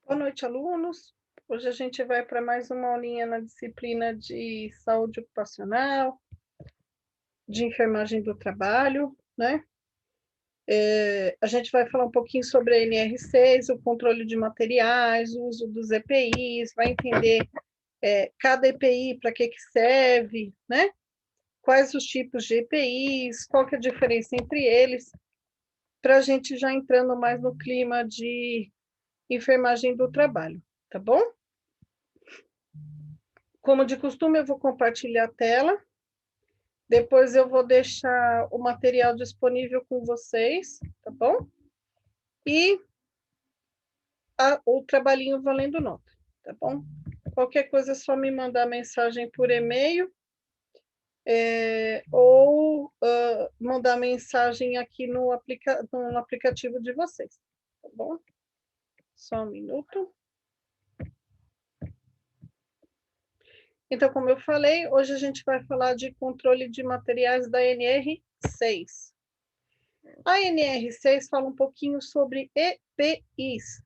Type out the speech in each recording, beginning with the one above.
Boa noite, alunos. Hoje a gente vai para mais uma aulinha na disciplina de saúde ocupacional, de enfermagem do trabalho, né? A gente vai falar um pouquinho sobre a NR6, o controle de materiais, o uso dos EPIs, vai entender cada EPI, para que serve, né? Quais os tipos de EPIs, qual que é a diferença entre eles, para a gente já entrando mais no clima de enfermagem do trabalho, tá bom? Como de costume, eu vou compartilhar a tela, depois eu vou deixar o material disponível com vocês, tá bom? E o trabalhinho valendo nota, tá bom? Qualquer coisa é só me mandar mensagem por e-mail, ou mandar mensagem aqui no aplicativo de vocês, tá bom? Só um minuto. Então, como eu falei, hoje a gente vai falar de controle de materiais da NR6. A NR6 fala um pouquinho sobre EPIs,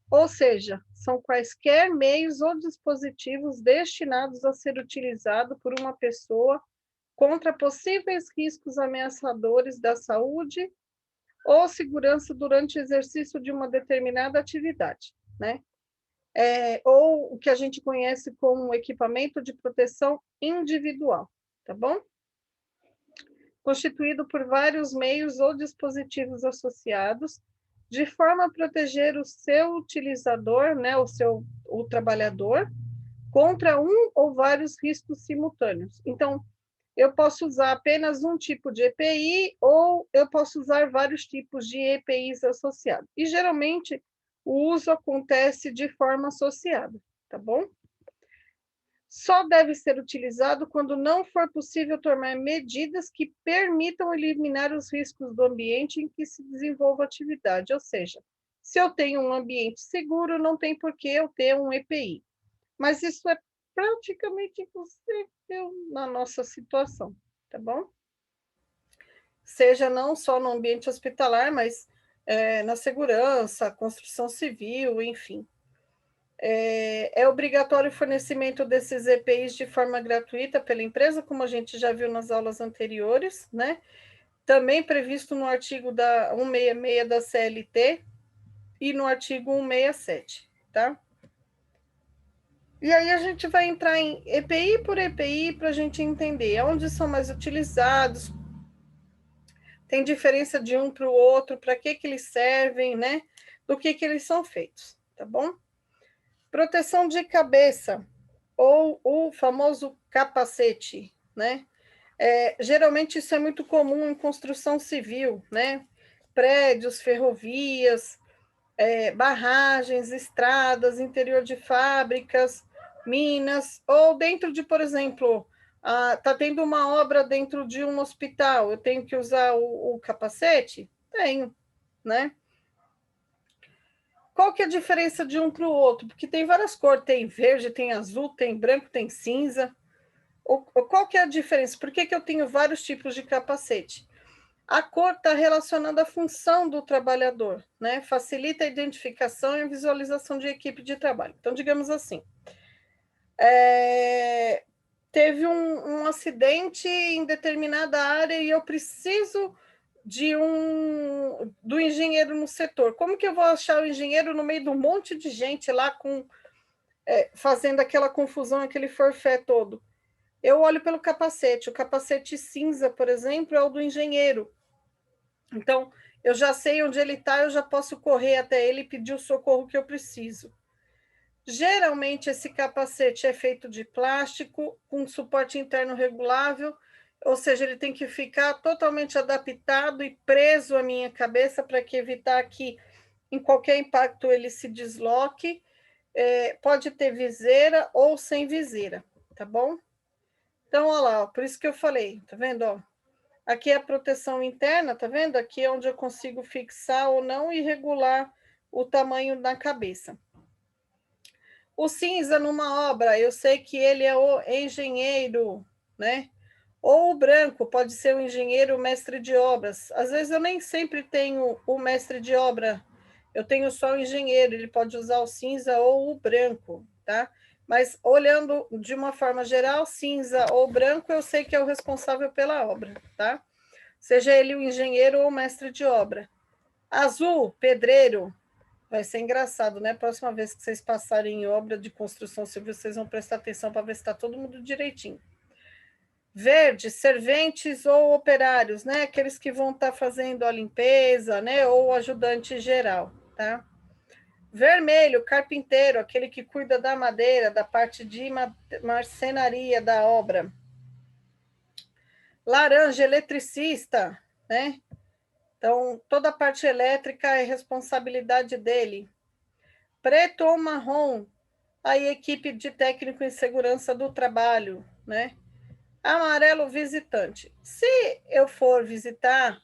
ou seja, são quaisquer meios ou dispositivos destinados a ser utilizado por uma pessoa contra possíveis riscos ameaçadores da saúde ou segurança durante o exercício de uma determinada atividade, né? Ou o que a gente conhece como equipamento de proteção individual, tá bom? Constituído por vários meios ou dispositivos associados, de forma a proteger o seu utilizador, né, o trabalhador, contra um ou vários riscos simultâneos. Então, eu posso usar apenas um tipo de EPI ou eu posso usar vários tipos de EPIs associados. E, geralmente, o uso acontece de forma associada, tá bom? Só deve ser utilizado quando não for possível tomar medidas que permitam eliminar os riscos do ambiente em que se desenvolva a atividade. Ou seja, se eu tenho um ambiente seguro, não tem por que eu ter um EPI. Mas isso é praticamente impossível na nossa situação, tá bom? Seja não só no ambiente hospitalar, mas na segurança, construção civil, enfim. É obrigatório o fornecimento desses EPIs de forma gratuita pela empresa, como a gente já viu nas aulas anteriores, né? Também previsto no artigo 166 da CLT e no artigo 167, tá? E aí a gente vai entrar em EPI por EPI para a gente entender onde são mais utilizados, tem diferença de um para o outro, para que eles servem, né? Do que eles são feitos, tá bom? Proteção de cabeça, ou o famoso capacete, né? Geralmente isso é muito comum em construção civil, né? Prédios, ferrovias, barragens, estradas, interior de fábricas, minas, ou dentro de, por exemplo, tá tendo uma obra dentro de um hospital, eu tenho que usar o capacete? Tenho, né? Qual que é a diferença de um para o outro? Porque tem várias cores, tem verde, tem azul, tem branco, tem cinza. Qual que é a diferença? Por que eu tenho vários tipos de capacete? A cor está relacionada à função do trabalhador, né? Facilita a identificação e a visualização de equipe de trabalho. Então, digamos assim, teve um acidente em determinada área e eu preciso do engenheiro no setor. Como que eu vou achar o engenheiro no meio de um monte de gente lá fazendo aquela confusão, aquele forfé todo? Eu olho pelo capacete. O capacete cinza, por exemplo, é o do engenheiro. Então, eu já sei onde ele está, eu já posso correr até ele e pedir o socorro que eu preciso. Geralmente, esse capacete é feito de plástico, com suporte interno regulável, ou seja, ele tem que ficar totalmente adaptado e preso à minha cabeça para que evitar que, em qualquer impacto, ele se desloque. Pode ter viseira ou sem viseira, tá bom? Então, olha lá, ó, por isso que eu falei, tá vendo? Ó? Aqui é a proteção interna, tá vendo? Aqui é onde eu consigo fixar ou não e regular o tamanho da cabeça. O cinza numa obra, eu sei que ele é o engenheiro, né? Ou o branco, pode ser o engenheiro mestre de obras. Às vezes eu nem sempre tenho o mestre de obra eu tenho só o engenheiro, ele pode usar o cinza ou o branco, tá? Mas olhando de uma forma geral, cinza ou branco, eu sei que é o responsável pela obra, tá? Seja ele o engenheiro ou o mestre de obra. Azul, pedreiro, vai ser engraçado, né? Próxima vez que vocês passarem em obra de construção civil, vocês vão prestar atenção para ver se está todo mundo direitinho. Verde, serventes ou operários, né? Aqueles que vão estar fazendo a limpeza, né? Ou ajudante geral, tá? Vermelho, carpinteiro, aquele que cuida da madeira, da parte de marcenaria da obra. Laranja, eletricista, né? Então, toda a parte elétrica é responsabilidade dele. Preto ou marrom, a equipe de técnico em segurança do trabalho, né? Amarelo, visitante. Se eu for visitar,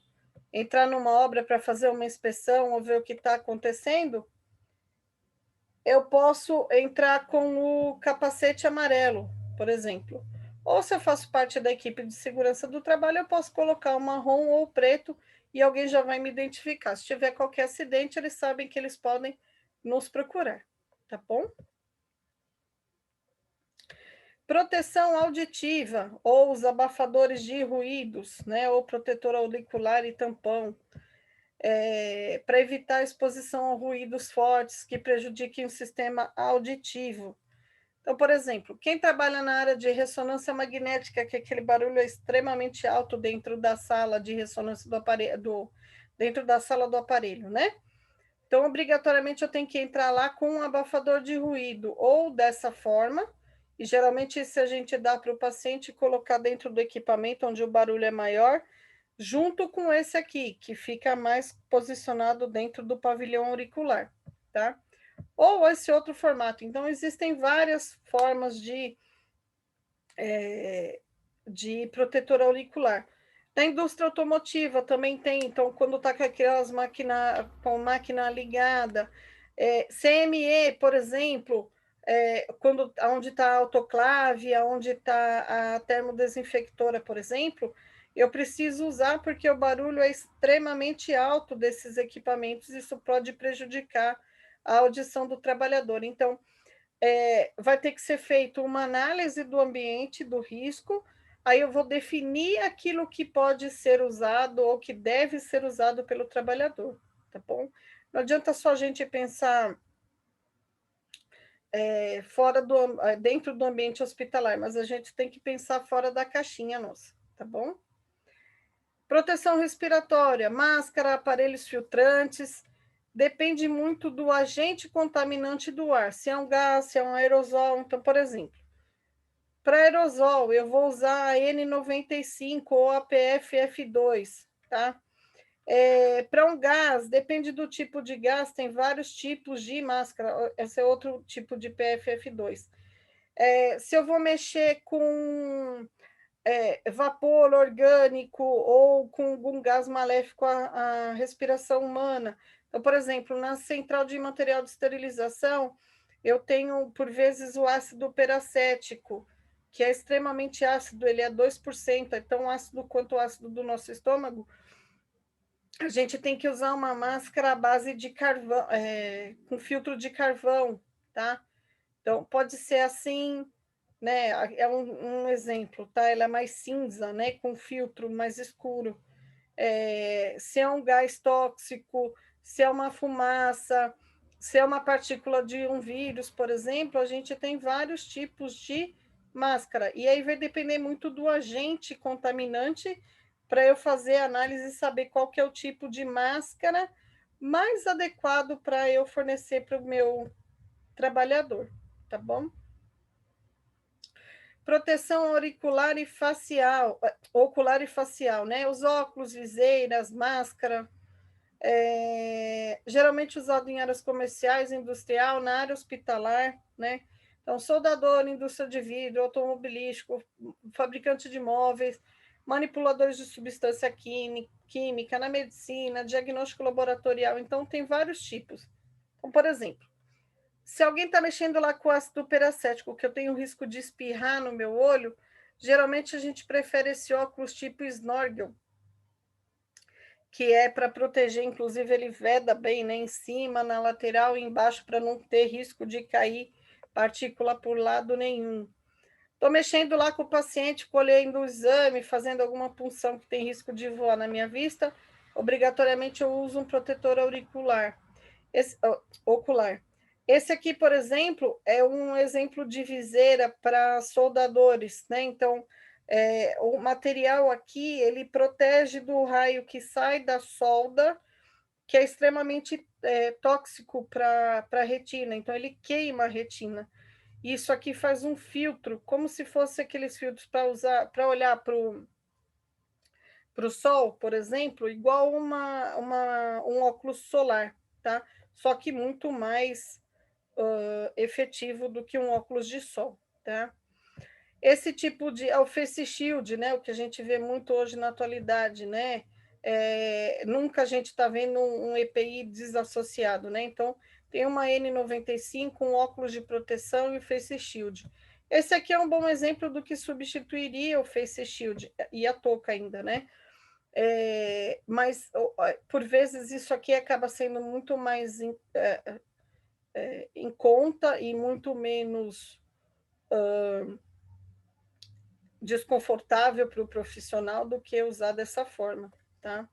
entrar numa obra para fazer uma inspeção ou ver o que está acontecendo, eu posso entrar com o capacete amarelo, por exemplo. Ou se eu faço parte da equipe de segurança do trabalho, eu posso colocar o marrom ou o preto e alguém já vai me identificar. Se tiver qualquer acidente, eles sabem que eles podem nos procurar, tá bom? Proteção auditiva, ou os abafadores de ruídos, né? Ou protetor auricular e tampão, para evitar a exposição a ruídos fortes que prejudiquem o sistema auditivo. Então, por exemplo, quem trabalha na área de ressonância magnética, que aquele barulho é extremamente alto dentro da sala de ressonância do aparelho, dentro da sala do aparelho, né? Então, obrigatoriamente, eu tenho que entrar lá com um abafador de ruído, ou dessa forma, e geralmente isso a gente dá para o paciente colocar dentro do equipamento onde o barulho é maior, junto com esse aqui, que fica mais posicionado dentro do pavilhão auricular, tá? Ou esse outro formato. Então, existem várias formas de protetor auricular. Na indústria automotiva também tem, então, quando está com aquelas máquina ligada, CME, por exemplo, onde está a autoclave, onde está a termodesinfectora, por exemplo, eu preciso usar porque o barulho é extremamente alto desses equipamentos, isso pode prejudicar a audição do trabalhador. Então, vai ter que ser feita uma análise do ambiente, do risco, aí eu vou definir aquilo que pode ser usado ou que deve ser usado pelo trabalhador, tá bom? Não adianta só a gente pensar dentro do ambiente hospitalar, mas a gente tem que pensar fora da caixinha nossa, tá bom? Proteção respiratória, máscara, aparelhos filtrantes, depende muito do agente contaminante do ar, se é um gás, se é um aerosol. Então, por exemplo, para aerosol, eu vou usar a N95 ou a PFF2, tá? Para um gás, depende do tipo de gás, tem vários tipos de máscara, esse é outro tipo de PFF2. Se eu vou mexer com vapor orgânico ou com algum gás maléfico à respiração humana. Então, por exemplo, na central de material de esterilização, eu tenho, por vezes, o ácido peracético, que é extremamente ácido, ele é 2%, é tão ácido quanto o ácido do nosso estômago. A gente tem que usar uma máscara à base de carvão, com filtro de carvão, tá? Então, pode ser assim, né? É um exemplo, tá? Ela é mais cinza, né? Com filtro mais escuro. Se é um gás tóxico, se é uma fumaça, se é uma partícula de um vírus, por exemplo, a gente tem vários tipos de máscara. E aí vai depender muito do agente contaminante para eu fazer a análise e saber qual que é o tipo de máscara mais adequado para eu fornecer para o meu trabalhador, tá bom? Proteção auricular e facial, ocular e facial, né? Os óculos, viseiras, máscara, geralmente usado em áreas comerciais, industrial, na área hospitalar, né? Então, soldador, indústria de vidro, automobilístico, fabricante de móveis, manipuladores de substância química, na medicina, diagnóstico laboratorial. Então, tem vários tipos. Então, por exemplo, se alguém está mexendo lá com ácido peracético, que eu tenho risco de espirrar no meu olho, geralmente a gente prefere esse óculos tipo snorkel, que é para proteger, inclusive ele veda bem, né, em cima, na lateral e embaixo, para não ter risco de cair partícula por lado nenhum. Estou mexendo lá com o paciente, colhendo o exame, fazendo alguma punção que tem risco de voar na minha vista, obrigatoriamente eu uso um protetor auricular, ocular. Esse aqui, por exemplo, é um exemplo de viseira para soldadores, né? Então, o material aqui, ele protege do raio que sai da solda, que é extremamente tóxico para a retina, então ele queima a retina. Isso aqui faz um filtro, como se fosse aqueles filtros para usar, para olhar para o sol, por exemplo, igual um óculos solar, tá? Só que muito mais efetivo do que um óculos de sol, tá? Esse tipo de o face shield, né? O que a gente vê muito hoje na atualidade, né? Nunca a gente está vendo um EPI desassociado, né? Então, tem uma N95, um óculos de proteção e o face shield. Esse aqui é um bom exemplo do que substituiria o face shield e a touca ainda, né? Mas, por vezes, isso aqui acaba sendo muito mais em conta e muito menos desconfortável para o profissional do que usar dessa forma, tá?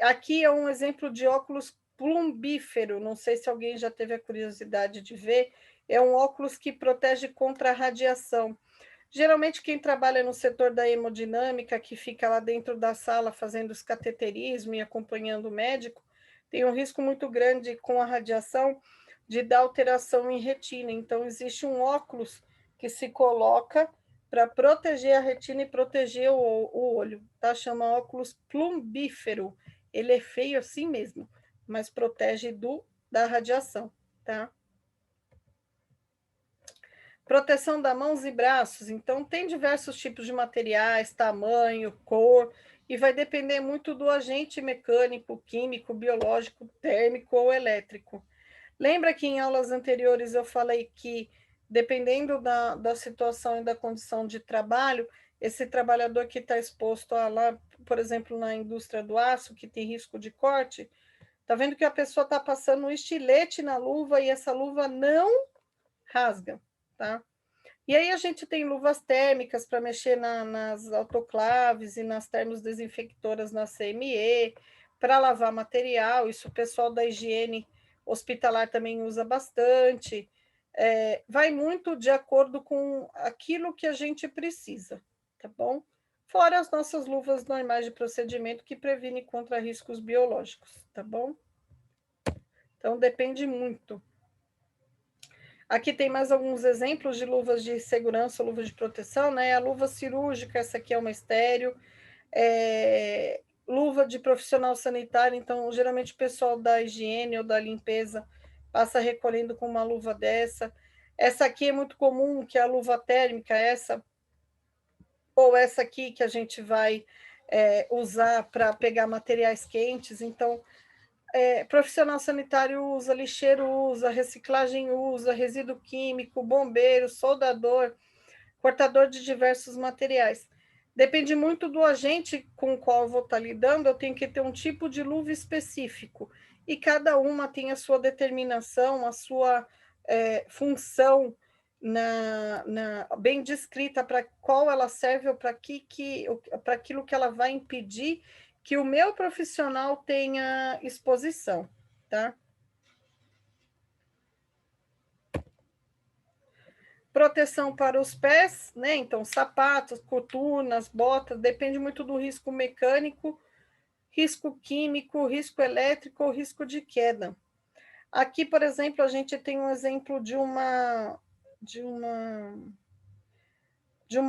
Aqui é um exemplo de óculos plumbífero, não sei se alguém já teve a curiosidade de ver, é um óculos que protege contra a radiação. Geralmente, quem trabalha no setor da hemodinâmica, que fica lá dentro da sala fazendo os cateterismo e acompanhando o médico, tem um risco muito grande com a radiação de dar alteração em retina. Então, existe um óculos que se coloca para proteger a retina e proteger o olho, tá? Chama óculos plumbífero. Ele é feio assim mesmo, mas protege da radiação, tá? Proteção das mãos e braços. Então, tem diversos tipos de materiais, tamanho, cor, e vai depender muito do agente mecânico, químico, biológico, térmico ou elétrico. Lembra que em aulas anteriores eu falei que, dependendo da situação e da condição de trabalho, esse trabalhador que está exposto a lá, por exemplo, na indústria do aço, que tem risco de corte, está vendo que a pessoa está passando um estilete na luva e essa luva não rasga, tá? E aí a gente tem luvas térmicas para mexer nas autoclaves e nas termodesinfectoras na CME, para lavar material, isso o pessoal da higiene hospitalar também usa bastante. Vai muito de acordo com aquilo que a gente precisa, tá bom? Fora as nossas luvas normais de procedimento que previnem contra riscos biológicos, tá bom? Então depende muito. Aqui tem mais alguns exemplos de luvas de segurança, luvas de proteção, né? A luva cirúrgica, essa aqui é uma estéreo. Luva de profissional sanitário, então, geralmente o pessoal da higiene ou da limpeza passa recolhendo com uma luva dessa. Essa aqui é muito comum, que é a luva térmica, essa, ou essa aqui que a gente vai usar para pegar materiais quentes. Então, profissional sanitário usa, lixeiro usa, reciclagem usa, resíduo químico, bombeiro, soldador, cortador de diversos materiais. Depende muito do agente com o qual eu vou estar lidando, eu tenho que ter um tipo de luva específico. E cada uma tem a sua determinação, a sua função bem descrita para qual ela serve ou para aquilo que ela vai impedir que o meu profissional tenha exposição, tá? Proteção para os pés, né? Então, sapatos, coturnas, botas, depende muito do risco mecânico, risco químico, risco elétrico ou risco de queda. Aqui, por exemplo, a gente tem um exemplo de uma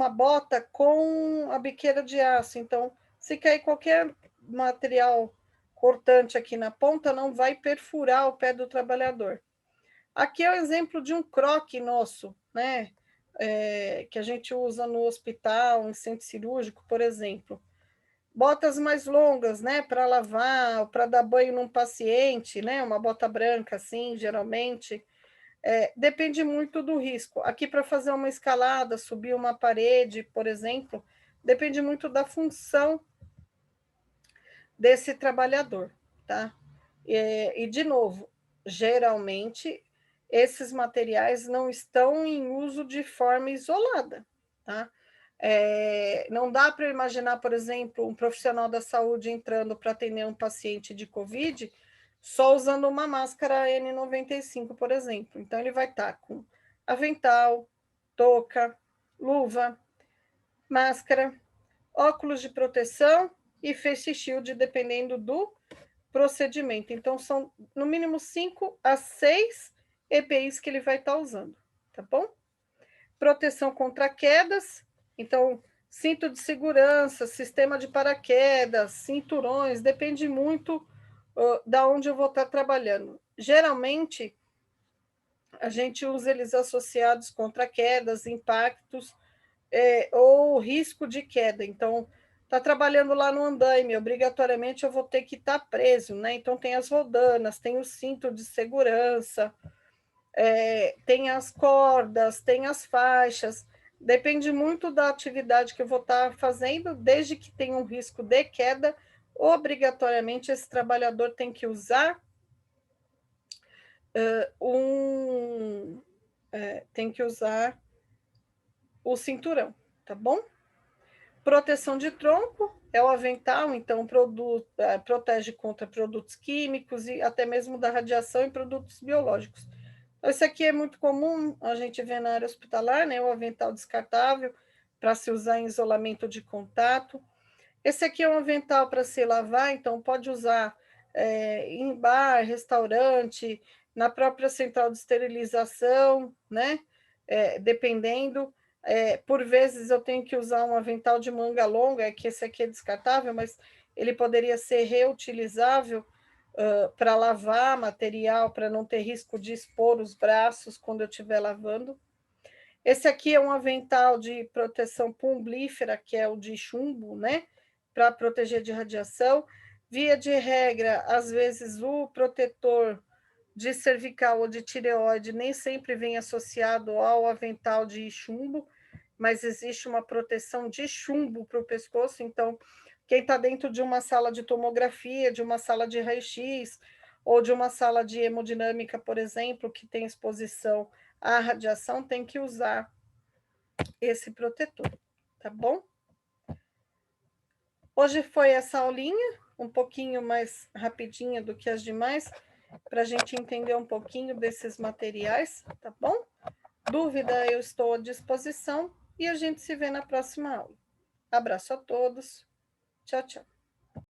bota com a biqueira de aço. Então, se cair qualquer material cortante aqui na ponta, não vai perfurar o pé do trabalhador. Aqui é o exemplo de um croque nosso, né? Que a gente usa no hospital, em centro cirúrgico, por exemplo. Botas mais longas, né? Para lavar, para dar banho num paciente, né? Uma bota branca, assim, geralmente. Depende muito do risco. Aqui, para fazer uma escalada, subir uma parede, por exemplo, depende muito da função desse trabalhador, tá? E de novo, geralmente, esses materiais não estão em uso de forma isolada, tá? Não dá para imaginar, por exemplo, um profissional da saúde entrando para atender um paciente de Covid só usando uma máscara N95, por exemplo. Então, ele vai estar com avental, touca, luva, máscara, óculos de proteção e face shield, dependendo do procedimento. Então, são no mínimo 5 a 6 EPIs que ele vai estar usando, tá bom? Proteção contra quedas, então, cinto de segurança, sistema de paraquedas, cinturões, depende muito da onde eu vou estar trabalhando. Geralmente, a gente usa eles associados contra quedas, impactos, ou risco de queda. Então, está trabalhando lá no andaime, obrigatoriamente eu vou ter que estar preso, né? Então, tem as rodanas, tem o cinto de segurança, tem as cordas, tem as faixas. Depende muito da atividade que eu vou estar fazendo, desde que tenha um risco de queda, obrigatoriamente esse trabalhador tem que usar tem que usar o cinturão, tá bom? Proteção de tronco é o avental, então protege contra produtos químicos e até mesmo da radiação e produtos biológicos. Esse aqui é muito comum, a gente vê na área hospitalar, né? O avental descartável para se usar em isolamento de contato. Esse aqui é um avental para se lavar, então pode usar em bar, restaurante, na própria central de esterilização, né? Dependendo. Por vezes eu tenho que usar um avental de manga longa, que esse aqui é descartável, mas ele poderia ser reutilizável para lavar material, para não ter risco de expor os braços quando eu estiver lavando. Esse aqui é um avental de proteção pumbrífera, que é o de chumbo, né? Para proteger de radiação. Via de regra, às vezes o protetor de cervical ou de tireoide nem sempre vem associado ao avental de chumbo, mas existe uma proteção de chumbo para o pescoço. Então, quem está dentro de uma sala de tomografia, de uma sala de raio-x, ou de uma sala de hemodinâmica, por exemplo, que tem exposição à radiação, tem que usar esse protetor, tá bom? Hoje foi essa aulinha, um pouquinho mais rapidinha do que as demais, para a gente entender um pouquinho desses materiais, tá bom? Dúvida, eu estou à disposição e a gente se vê na próxima aula. Abraço a todos. Tchau, tchau.